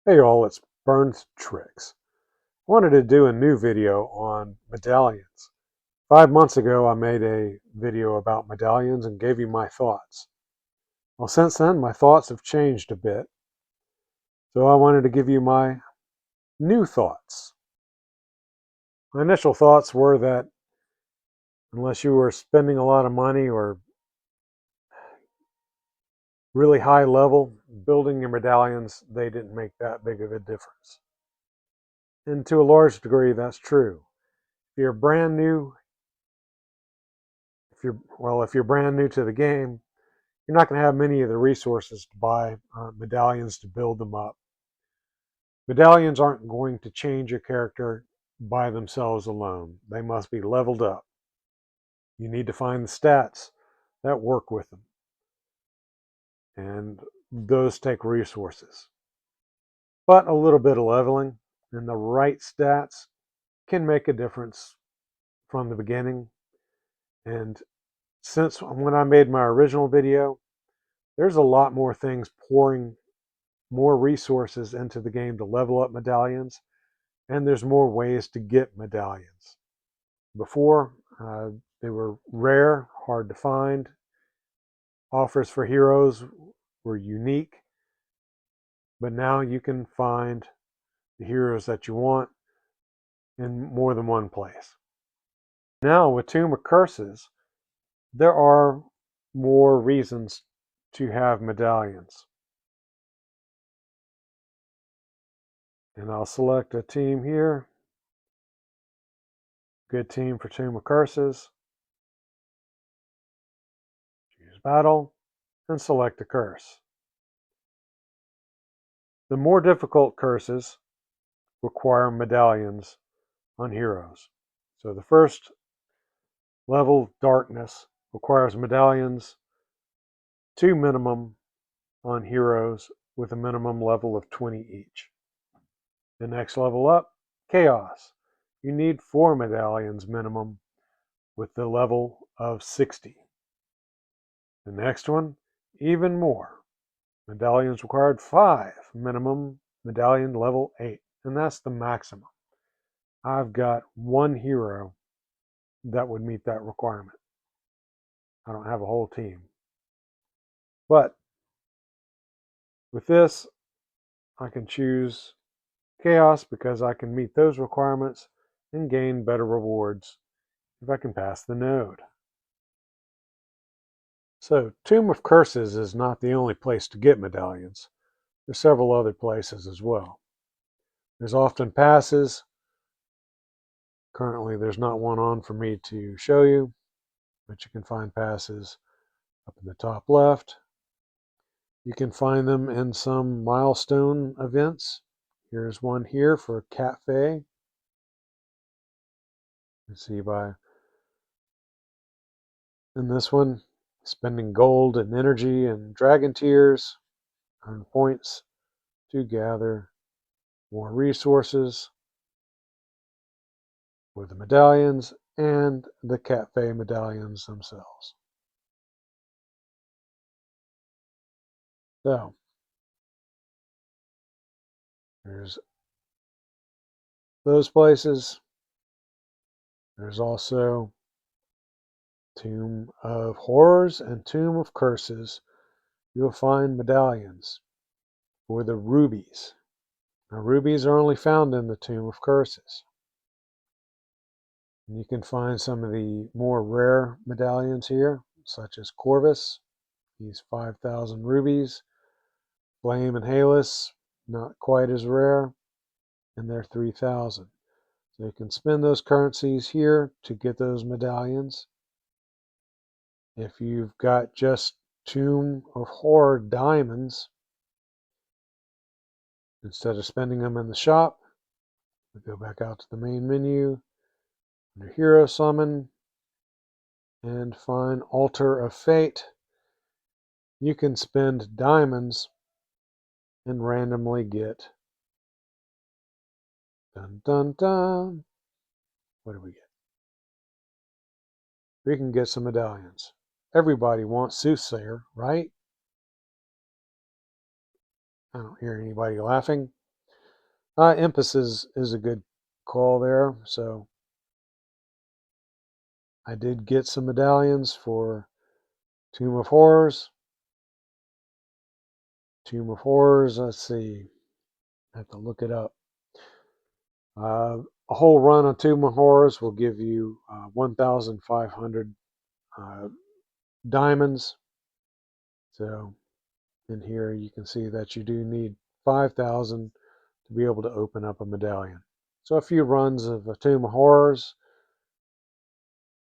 Hey all, it's Burns Tricks. I wanted to do a new video on medallions. 5 months ago I made a video about medallions and gave you my thoughts. Well, since then my thoughts have changed a bit, so I wanted to give you my new thoughts. My initial thoughts were that unless you were spending a lot of money or really high level building your medallions, they didn't make that big of a difference. And to a large degree that's true. If you're brand new if you're brand new to the game, you're not going to have many of the resources to buy medallions to build them up. Medallions aren't going to change your character by themselves alone. They must be leveled up. You need to find the stats that work with them, and those take resources. But a little bit of leveling and the right stats can make a difference from the beginning. And since when I made my original video, there's a lot more things pouring more resources into the game to level up medallions, and there's more ways to get medallions. Before, they were rare, hard to find. Offers for heroes were unique, but now you can find the heroes that you want in more than one place. Now with Tomb of Curses, there are more reasons to have medallions. And I'll select a team here. Good team for Tomb of Curses. Choose Battle and select a curse. The more difficult curses require medallions on heroes. So the first level, Darkness, requires medallions 2 minimum on heroes with a minimum level of 20 each. The next level up, Chaos. You need 4 medallions minimum with the level of 60. The next one, even more. Medallions required 5 minimum, medallion level 8, and that's the maximum. I've got one hero that would meet that requirement. I don't have a whole team. But with this, I can choose Chaos because I can meet those requirements and gain better rewards if I can pass the node. So, Tomb of Curses is not the only place to get medallions. There's several other places as well. There's often passes. Currently, there's not one on for me to show you, but you can find passes up in the top left. You can find them in some milestone events. Here's one here for Cafe. You see in this one, spending gold and energy and dragon tears, earn points to gather more resources for the medallions and the Cafe medallions themselves. So, there's those places. There's also Tomb of Horrors and Tomb of Curses. You'll find medallions for the rubies. Now, rubies are only found in the Tomb of Curses. And you can find some of the more rare medallions here, such as Corvus. These 5,000 rubies. Flame and Halus, not quite as rare, and they're 3,000. So you can spend those currencies here to get those medallions. If you've got just Tomb of Horror diamonds, instead of spending them in the shop, we go back out to the main menu, under Hero Summon, and find Altar of Fate. You can spend diamonds and randomly get, dun dun dun, what do we get? We can get some medallions. Everybody wants Soothsayer, right? I don't hear anybody laughing. Impus is a good call there. So I did get some medallions for Tomb of Horrors. Tomb of Horrors, let's see. I have to look it up. A whole run on Tomb of Horrors will give you 1,500 diamonds. So in here you can see that you do need 5,000 to be able to open up a medallion. So a few runs of a Tomb of Horrors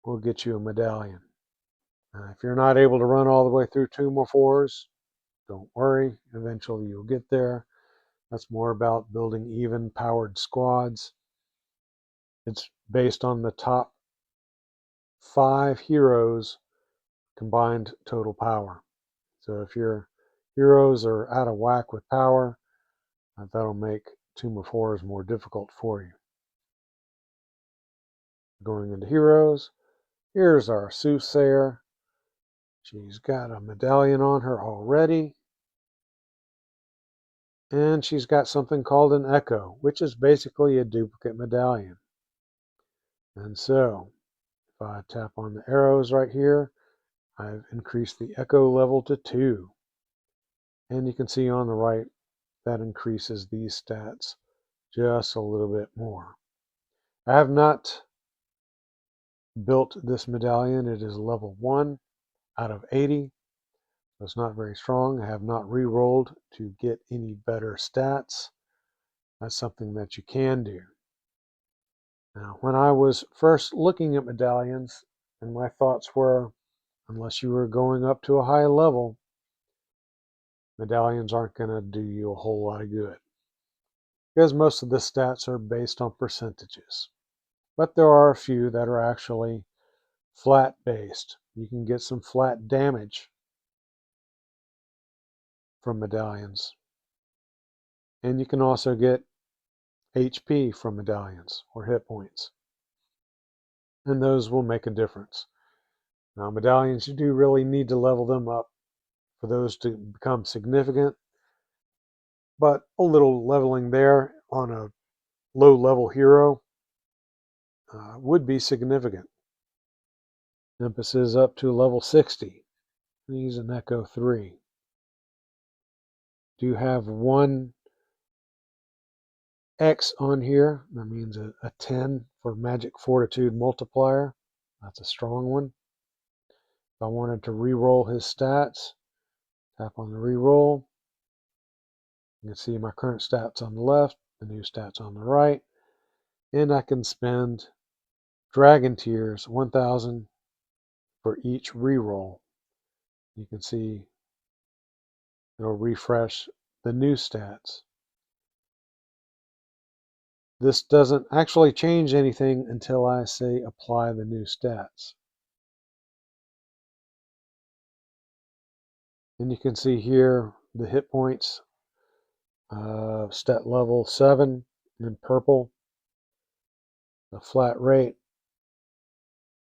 will get you a medallion. If you're not able to run all the way through Tomb of Horrors, don't worry. Eventually you'll get there. That's more about building even powered squads. It's based on the top 5 heroes combined total power. So if your heroes are out of whack with power, that'll make Tomb of Horrors more difficult for you. Going into heroes, here's our Soothsayer. She's got a medallion on her already. And she's got something called an Echo, which is basically a duplicate medallion. And so, if I tap on the arrows right here, I've increased the Echo level to 2. And you can see on the right, that increases these stats just a little bit more. I have not built this medallion. It is level 1 out of 80. So it's not very strong. I have not re-rolled to get any better stats. That's something that you can do. Now, when I was first looking at medallions, and my thoughts were, unless you were going up to a high level, medallions aren't going to do you a whole lot of good. Because most of the stats are based on percentages. But there are a few that are actually flat based. You can get some flat damage from medallions. And you can also get HP from medallions, or hit points. And those will make a difference. Now, medallions, you do really need to level them up for those to become significant. But a little leveling there on a low level hero would be significant. Impus is up to level 60. He's an Echo 3. Do have one X on here. That means a 10 for Magic Fortitude multiplier. That's a strong one. If I wanted to re-roll his stats, tap on the re-roll. You can see my current stats on the left, the new stats on the right. And I can spend Dragon Tears 1,000 for each re-roll. You can see it'll refresh the new stats. This doesn't actually change anything until I say apply the new stats. And you can see here the hit points, stat level 7 in purple, the flat rate.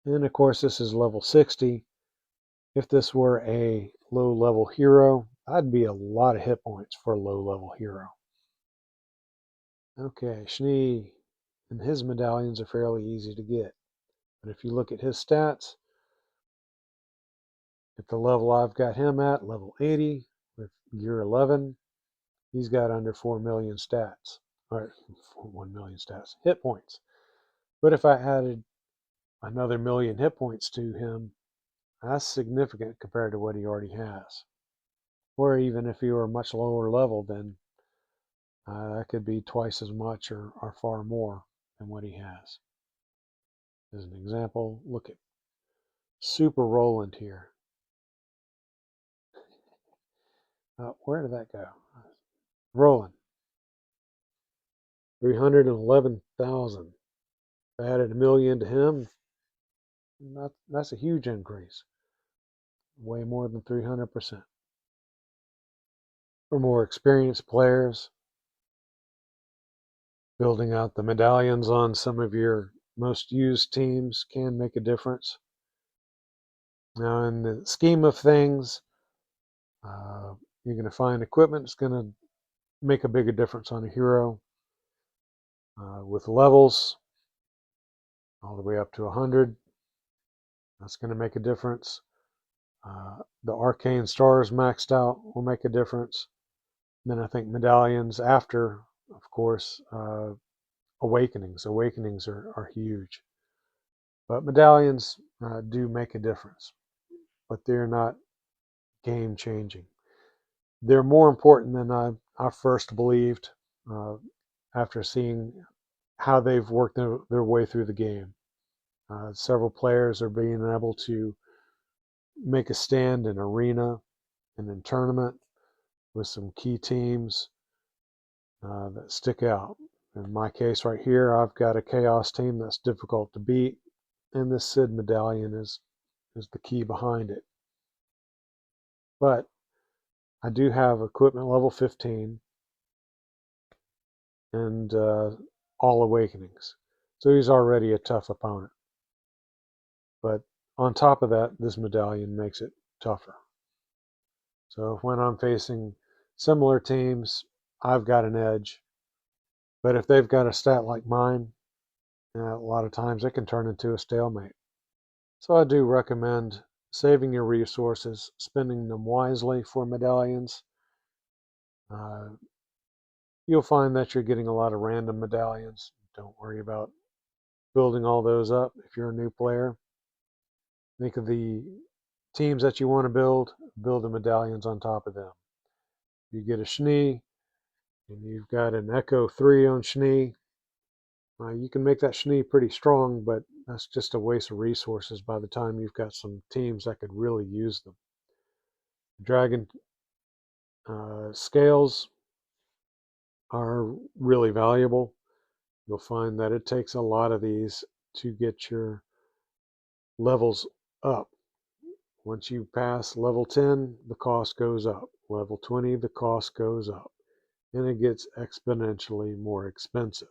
And of course this is level 60. If this were a low level hero, that'd be a lot of hit points for a low level hero. Okay, Schnee and his medallions are fairly easy to get. But if you look at his stats, at the level I've got him at, level 80, with gear 11, he's got under 4 million stats. Or 1 million stats, hit points. But if I added another million hit points to him, that's significant compared to what he already has. Or even if he were a much lower level, then that could be twice as much or far more than what he has. As an example, look at Super Roland here. Where did that go? Roland. 311,000. If I added a million to him, that's a huge increase. Way more than 300%. For more experienced players, building out the medallions on some of your most used teams can make a difference. Now, in the scheme of things, you're going to find equipment that's going to make a bigger difference on a hero. with levels all the way up to 100. That's going to make a difference. The arcane stars maxed out will make a difference. And then I think medallions after, of course, awakenings. Awakenings are huge. But medallions do make a difference, but they're not game changing. They're more important than I first believed after seeing how they've worked their way through the game. Several players are being able to make a stand in arena and in tournament with some key teams that stick out. In my case right here, I've got a Chaos team that's difficult to beat, and this Sid medallion is the key behind it. But I do have equipment level 15 and all awakenings. So he's already a tough opponent. But on top of that, this medallion makes it tougher. So when I'm facing similar teams, I've got an edge. But if they've got a stat like mine, a lot of times it can turn into a stalemate. So I do recommend saving your resources, spending them wisely for medallions. You'll find that you're getting a lot of random medallions. Don't worry about building all those up if you're a new player. Think of the teams that you want to build the medallions on top of them. You get a Schnee, and you've got an Echo 3 on Schnee. You can make that Schnee pretty strong, but that's just a waste of resources by the time you've got some teams that could really use them. Dragon scales are really valuable. You'll find that it takes a lot of these to get your levels up. Once you pass level 10, the cost goes up. Level 20, the cost goes up. And it gets exponentially more expensive.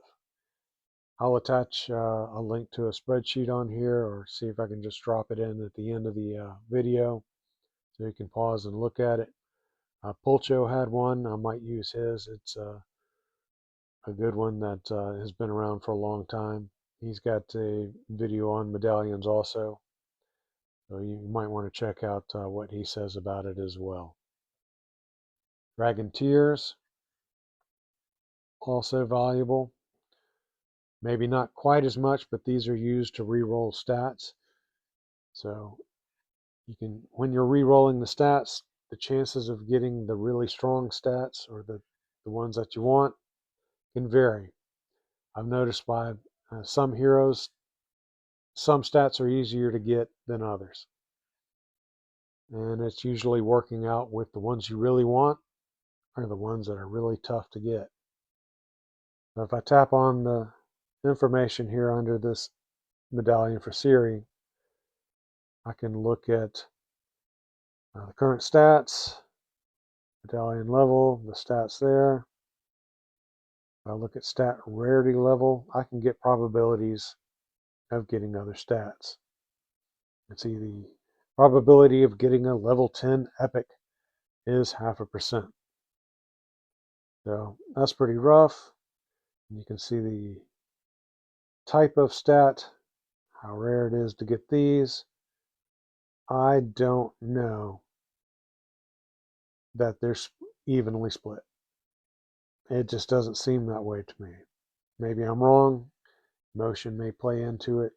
I'll attach a link to a spreadsheet on here, or see if I can just drop it in at the end of the video so you can pause and look at it. Pulcho had one. I might use his. It's a good one that has been around for a long time. He's got a video on medallions also, so you might want to check out what he says about it as well. Dragon Tears, also valuable. Maybe not quite as much, but these are used to re-roll stats. So you can, when you're re-rolling the stats, the chances of getting the really strong stats or the ones that you want can vary. I've noticed by some heroes, some stats are easier to get than others. And it's usually working out with the ones you really want are the ones that are really tough to get. So if I tap on the information here under this medallion for Siri, I can look at the current stats, medallion level, the stats there. If I look at stat rarity level, I can get probabilities of getting other stats. You can see the probability of getting a level 10 epic is 0.5%. So that's pretty rough. You can see the type of stat, how rare it is to get these. I don't know that they're evenly split. It just doesn't seem that way to me. Maybe I'm wrong. Emotion may play into it,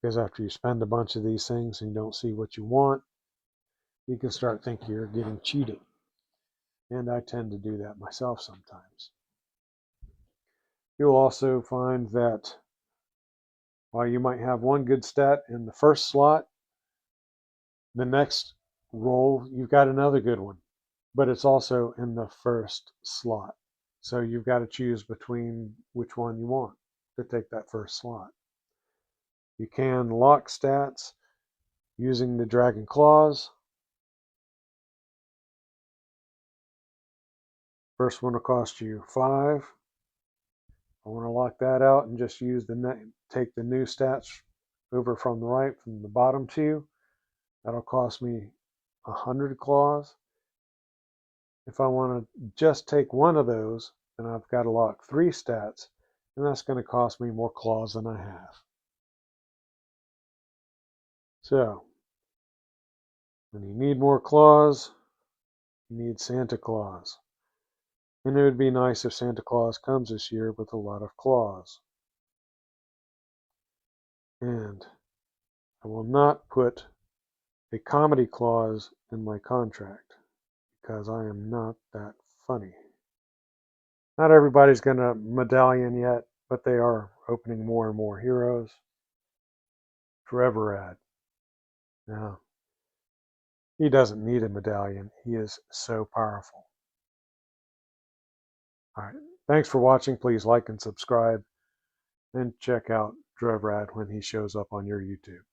because after you spend a bunch of these things and you don't see what you want, you can start thinking you're getting cheated. And I tend to do that myself sometimes. You'll also find that while you might have one good stat in the first slot, the next roll you've got another good one, but it's also in the first slot. So you've got to choose between which one you want to take that first slot. You can lock stats using the Dragon Claws. First one will cost you 5. I want to lock that out and just use take the new stats over from the right, from the bottom 2. That'll cost me 100 claws. If I want to just take one of those, then I've got to lock 3 stats and that's going to cost me more claws than I have. So, when you need more claws, you need Santa Claus. And it would be nice if Santa Claus comes this year with a lot of claws. And I will not put a comedy clause in my contract because I am not that funny. Not everybody's going to medallion yet, but they are opening more and more heroes. Forever Ad. Now, he doesn't need a medallion. He is so powerful. All right. Thanks for watching. Please like and subscribe. And check out Drevrad when he shows up on your YouTube.